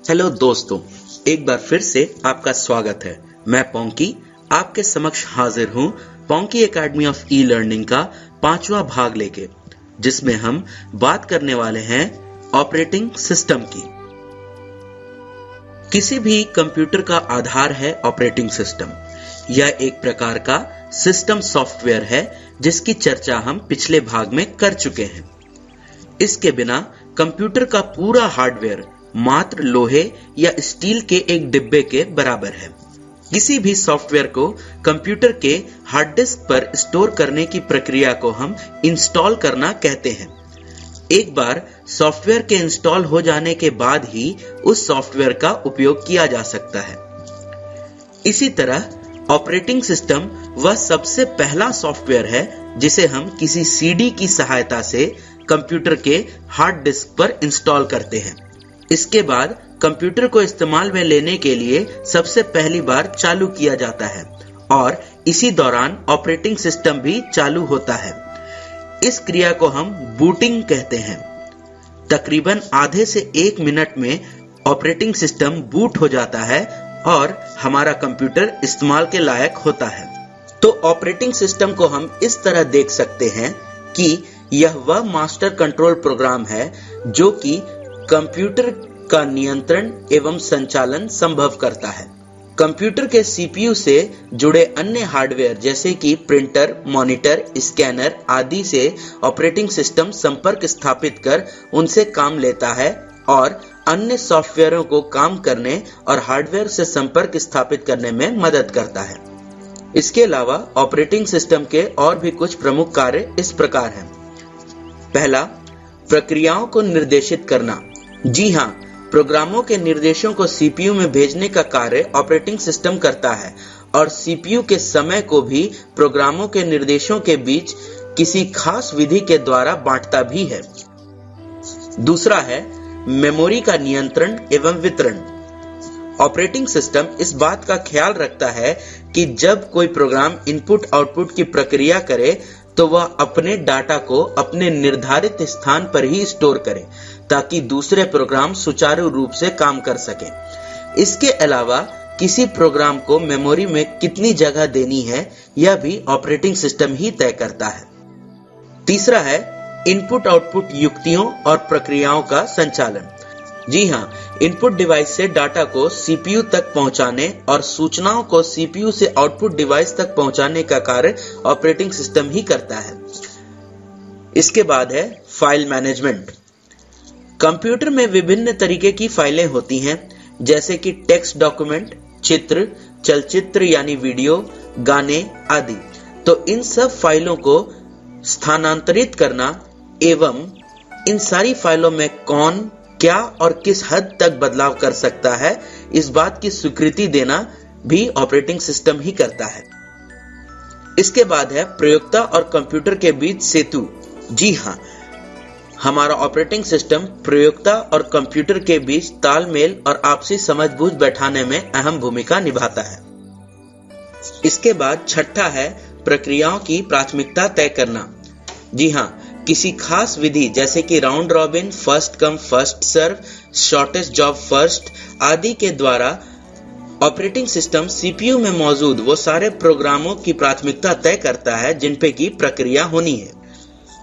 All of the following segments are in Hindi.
हेलो दोस्तों, एक बार फिर से आपका स्वागत है। मैं पोंकी आपके समक्ष हाजिर हूँ ponky academy of e learning का 5वां भाग लेके, जिसमें हम बात करने वाले हैं ऑपरेटिंग सिस्टम की। किसी भी कंप्यूटर का आधार है ऑपरेटिंग सिस्टम। यह एक प्रकार का सिस्टम सॉफ्टवेयर है जिसकी चर्चा हम पिछले भाग में कर चुके हैं। इसके बिना कंप्यूटर का पूरा हार्डवेयर मात्र लोहे या स्टील के एक डिब्बे के बराबर है। किसी भी सॉफ्टवेयर को कंप्यूटर के हार्ड डिस्क पर स्टोर करने की प्रक्रिया को हम इंस्टॉल करना कहते हैं। एक बार सॉफ्टवेयर के इंस्टॉल हो जाने के बाद ही उस सॉफ्टवेयर का उपयोग किया जा सकता है। इसी तरह ऑपरेटिंग सिस्टम वह सबसे पहला सॉफ्टवेयर है जिसे हम किसी सीडी की सहायता से कंप्यूटर के हार्ड डिस्क पर इंस्टॉल करते हैं। इसके बाद कंप्यूटर को इस्तेमाल में लेने के लिए सबसे पहली बार चालू किया जाता है और इसी दौरान ऑपरेटिंग सिस्टम भी चालू होता है। इस क्रिया को हम बूटिंग कहते हैं। तकरीबन आधे से 1 मिनट में ऑपरेटिंग सिस्टम बूट हो जाता है और हमारा कंप्यूटर इस्तेमाल के लायक होता है। तो ऑपरेटिंग सिस्टम को हम इस तरह देख सकते हैं कि यह वह मास्टर कंट्रोल प्रोग्राम है जो कि कंप्यूटर का नियंत्रण एवं संचालन संभव करता है। कंप्यूटर के सीपीयू से जुड़े अन्य हार्डवेयर जैसे कि प्रिंटर, मॉनिटर, स्कैनर आदि से ऑपरेटिंग सिस्टम संपर्क स्थापित कर उनसे काम लेता है और अन्य सॉफ्टवेयरों को काम करने और हार्डवेयर से संपर्क स्थापित करने में मदद करता है। इसके अलावा ऑपरेटिंग सिस्टम के और भी कुछ प्रमुख कार्य इस प्रकार हैं। पहला, प्रक्रियाओं को निर्देशित करना। जी हाँ, प्रोग्रामों के निर्देशों को सीपीयू में भेजने का कार्य ऑपरेटिंग सिस्टम करता है और सीपीयू के समय को भी प्रोग्रामों के निर्देशों के बीच किसी खास विधि के द्वारा बांटता भी है। दूसरा है मेमोरी का नियंत्रण एवं वितरण। ऑपरेटिंग सिस्टम इस बात का ख्याल रखता है कि जब कोई प्रोग्राम इनपुट आउटपुट की प्रक्रिया करे तो वह अपने डाटा को अपने निर्धारित स्थान पर ही स्टोर करे ताकि दूसरे प्रोग्राम सुचारू रूप से काम कर सके। इसके अलावा किसी प्रोग्राम को मेमोरी में कितनी जगह देनी है यह भी ऑपरेटिंग सिस्टम ही तय करता है। तीसरा है इनपुट आउटपुट युक्तियों और प्रक्रियाओं का संचालन। जी हाँ, इनपुट डिवाइस से डाटा को सीपीयू तक पहुंचाने और सूचनाओं को सीपीयू से आउटपुट डिवाइस तक पहुंचाने का कार्य ऑपरेटिंग सिस्टम ही करता है। इसके बाद है फाइल मैनेजमेंट। कंप्यूटर में विभिन्न तरीके की फाइलें होती हैं जैसे कि टेक्स्ट डॉक्यूमेंट, चित्र, चलचित्र यानी वीडियो, गाने आदि। तो इन सब फाइलों को स्थानांतरित करना एवं इन सारी फाइलों में कौन, क्या और किस हद तक बदलाव कर सकता है इस बात की स्वीकृति देना भी ऑपरेटिंग सिस्टम ही करता है। इसके बाद है प्रयोक्ता और कंप्यूटर के बीच सेतु। जी हाँ, हमारा ऑपरेटिंग सिस्टम प्रयोक्ता और कंप्यूटर के बीच तालमेल और आपसी समझबूझ बैठाने में अहम भूमिका निभाता है। इसके बाद छठा है प्रक्रियाओं की प्राथमिकता तय करना। जी हाँ, किसी खास विधि जैसे कि round robin, first come first serve, shortest job first आदि के द्वारा ऑपरेटिंग सिस्टम सीपीयू में मौजूद वो सारे प्रोग्रामों की प्राथमिकता तय करता है जिन पे की प्रक्रिया होनी है।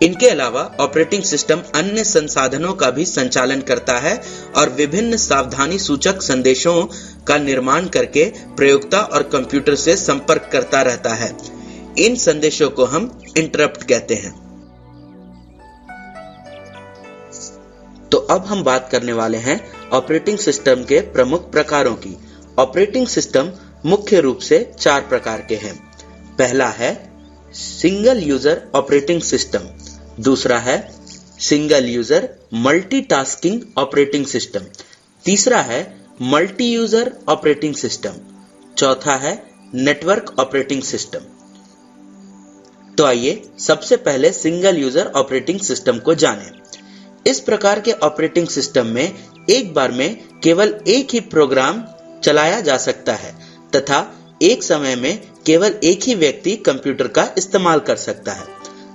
इनके अलावा ऑपरेटिंग सिस्टम अन्य संसाधनों का भी संचालन करता है और विभिन्न सावधानी सूचक संदेशों का निर्माण करके प्रयोक्ता और कंप्यूटर से संपर्क करता रहता है। इन संदेशों को हम इंटरप्ट कहते हैं। तो अब हम बात करने वाले हैं ऑपरेटिंग सिस्टम के प्रमुख प्रकारों की। ऑपरेटिंग सिस्टम मुख्य रूप से 4 प्रकार के हैं। पहला है सिंगल यूजर ऑपरेटिंग सिस्टम, दूसरा है single user multitasking operating system, तीसरा है मल्टी यूजर ऑपरेटिंग सिस्टम, चौथा है नेटवर्क ऑपरेटिंग सिस्टम। तो आइए सबसे पहले सिंगल यूजर ऑपरेटिंग सिस्टम को जानें। इस प्रकार के ऑपरेटिंग सिस्टम में एक बार में केवल एक ही प्रोग्राम चलाया जा सकता है तथा एक समय में केवल एक ही व्यक्ति कंप्यूटर का इस्तेमाल कर सकता है।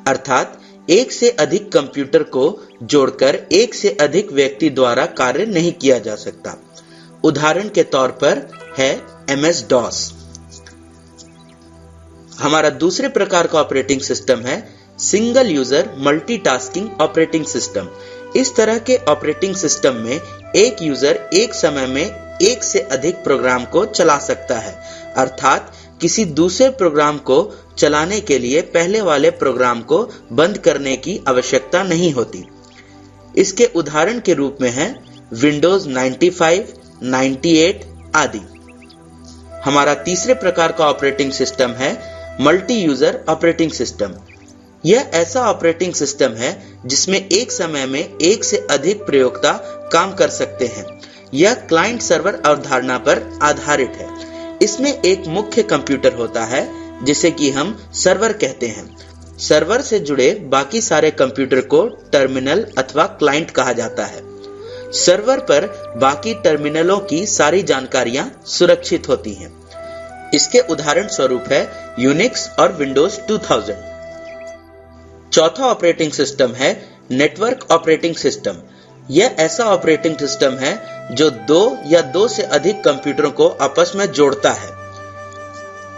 अर्थात एक से अधिक कंप्यूटर को जोड़कर एक से अधिक व्यक्ति द्वारा कार्य नहीं किया जा सकता। उदाहरण के तौर पर है MS DOS। हमारा दूसरे प्रकार का ऑपरेटिंग सिस्टम है single user multitasking operating system. इस तरह के ऑपरेटिंग सिस्टम में एक यूजर एक समय में एक से अधिक प्रोग्राम को चला सकता है, अर्थात किसी दूसरे प्रोग्राम को चलाने के लिए पहले वाले प्रोग्राम को बंद करने की आवश्यकता नहीं होती। इसके उदाहरण के रूप में है विंडोज 95, 98 आदि। हमारा तीसरे प्रकार का ऑपरेटिंग सिस्टम है मल्टी यूजर ऑपरेटिंग सिस्टम। यह ऐसा ऑपरेटिंग सिस्टम है जिसमें एक समय में एक से अधिक प्रयोक्ता काम कर सकते हैं। यह क्लाइंट सर्वर अवधारणा पर आधारित है। इसमें एक मुख्य कंप्यूटर होता है जिसे कि हम सर्वर कहते हैं। सर्वर से जुड़े बाकी सारे कंप्यूटर को टर्मिनल अथवा क्लाइंट कहा जाता है। सर्वर पर बाकी टर्मिनलों की सारी जानकारियां सुरक्षित होती हैं। इसके उदाहरण स्वरूप है यूनिक्स और विंडोज 2000। चौथा ऑपरेटिंग सिस्टम है नेटवर्क ऑपरेटिंग सिस्टम। यह ऐसा ऑपरेटिंग सिस्टम है जो दो या दो से अधिक कंप्यूटरों को आपस में जोड़ता है।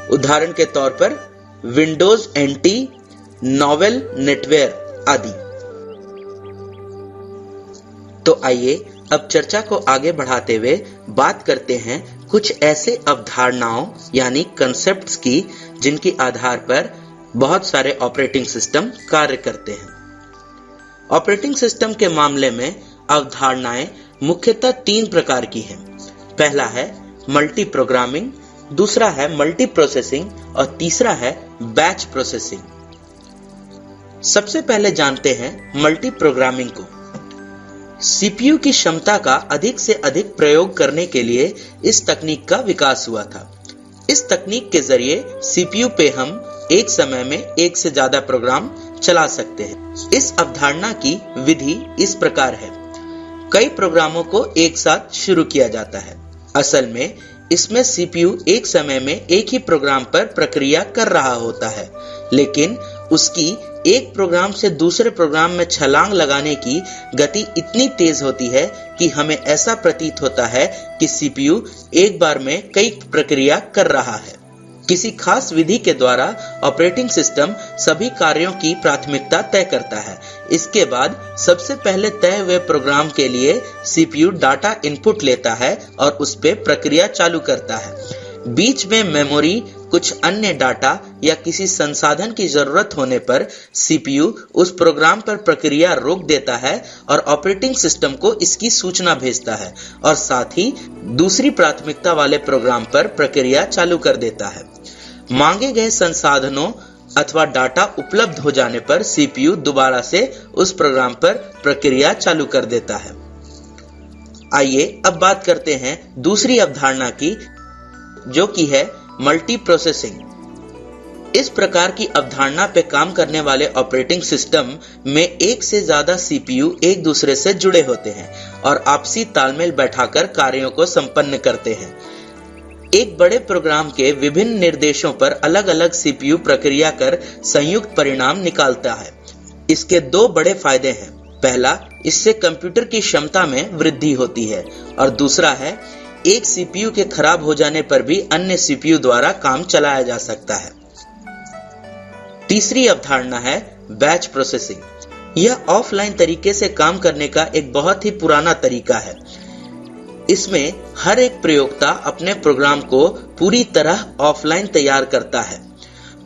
उदाहरण के तौर पर विंडोज NT, नोवेल नेटवेयर आदि। तो आइए अब चर्चा को आगे बढ़ाते हुए बात करते हैं कुछ ऐसे अवधारणाओं यानी कॉन्सेप्ट्स की जिनके आधार पर बहुत सारे ऑपरेटिंग सिस्टम कार्य करते हैं। ऑपरेटिंग सिस्टम के मामले में अवधारणाएं मुख्यतः तीन प्रकार की हैं। पहला है मल्टी प्रोग्रामिंग, दूसरा है मल्टी प्रोसेसिंग और तीसरा है बैच प्रोसेसिंग। सबसे पहले जानते हैं मल्टी प्रोग्रामिंग को। सीपीयू की क्षमता का अधिक से अधिक प्रयोग करने के लिए इस तकनीक का विकास हुआ था। इस तकनीक के जरिए सीपीयू पे हम एक समय में एक से ज्यादा प्रोग्राम चला सकते हैं। इस अवधारणा की विधि इस प्रकार है। कई प्रोग्रामों को एक साथ शुरू किया जाता है। असल में इसमें सीपीयू एक समय में एक ही प्रोग्राम पर प्रक्रिया कर रहा होता है, लेकिन उसकी एक प्रोग्राम से दूसरे प्रोग्राम में छलांग लगाने की गति इतनी तेज होती है कि हमें ऐसा प्रतीत होता है कि सीपीयू एक बार में कई प्रक्रिया कर रहा है। किसी खास विधि के द्वारा ऑपरेटिंग सिस्टम सभी कार्यों की प्राथमिकता तय करता है। इसके बाद सबसे पहले तय हुए प्रोग्राम के लिए सीपीयू डाटा इनपुट लेता है और उस पर प्रक्रिया चालू करता है। बीच में मेमोरी, कुछ अन्य डाटा या किसी संसाधन की जरूरत होने पर सीपीयू उस प्रोग्राम पर प्रक्रिया रोक देता है और ऑपरेटिंग सिस्टम को इसकी सूचना भेजता है और साथ ही दूसरी प्राथमिकता वाले प्रोग्राम पर प्रक्रिया चालू कर देता है। मांगे गए संसाधनों अथवा डाटा उपलब्ध हो जाने पर सीपीयू दोबारा से उस प्रोग्राम पर प्रक्रिया चालू कर देता है। आइए अब बात करते हैं दूसरी अवधारणा की, जो कि है मल्टी प्रोसेसिंग। इस प्रकार की अवधारणा पे काम करने वाले ऑपरेटिंग सिस्टम में एक से ज्यादा सीपीयू एक दूसरे से जुड़े होते हैं और आपसी तालमेल बैठाकर कार्यों को संपन्न करते हैं। एक बड़े प्रोग्राम के विभिन्न निर्देशों पर अलग अलग सीपीयू प्रक्रिया कर संयुक्त परिणाम निकालता है। इसके दो बड़े फायदे हैं। पहला, इससे कंप्यूटर की क्षमता में वृद्धि होती है और दूसरा है एक सीपीयू के खराब हो जाने पर भी अन्य सीपीयू द्वारा काम चलाया जा सकता है। तीसरी अवधारणा है बैच प्रोसेसिंग। यह ऑफलाइन तरीके से काम करने का एक बहुत ही पुराना तरीका है। इसमें हर एक प्रयोक्ता अपने प्रोग्राम को पूरी तरह ऑफलाइन तैयार करता है।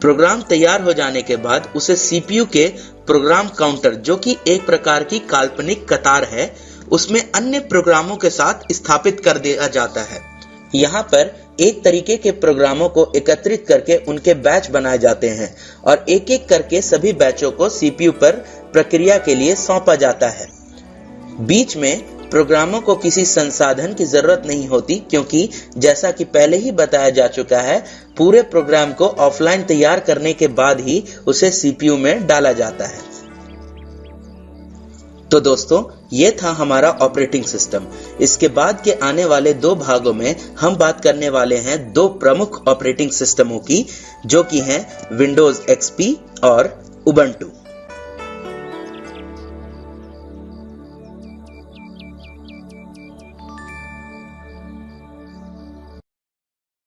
प्रोग्राम तैयार हो जाने के बाद उसे सीपीयू के प्रोग्राम काउंटर, जो कि एक प्रकार की काल्पनिक कतार है, उसमें अन्य प्रोग्रामों के साथ स्थापित कर दिया जाता है। यहाँ पर एक तरीके के प्रोग्रामों को एकत्रित करके उनके बैच बनाए जाते हैं और एक एक करके सभी बैचों को सीपीयू पर प्रक्रिया के लिए सौंपा जाता है। बीच में प्रोग्रामों को किसी संसाधन की जरूरत नहीं होती, क्योंकि जैसा कि पहले ही बताया जा चुका है, पूरे प्रोग्राम को ऑफलाइन तैयार करने के बाद ही उसे सीपीयू में डाला जाता है। तो दोस्तों, ये था हमारा ऑपरेटिंग सिस्टम। इसके बाद के आने वाले दो भागों में हम बात करने वाले हैं दो प्रमुख ऑपरेटिंग सिस्टमों की, जो कि हैं विंडोज XP और उबंटू।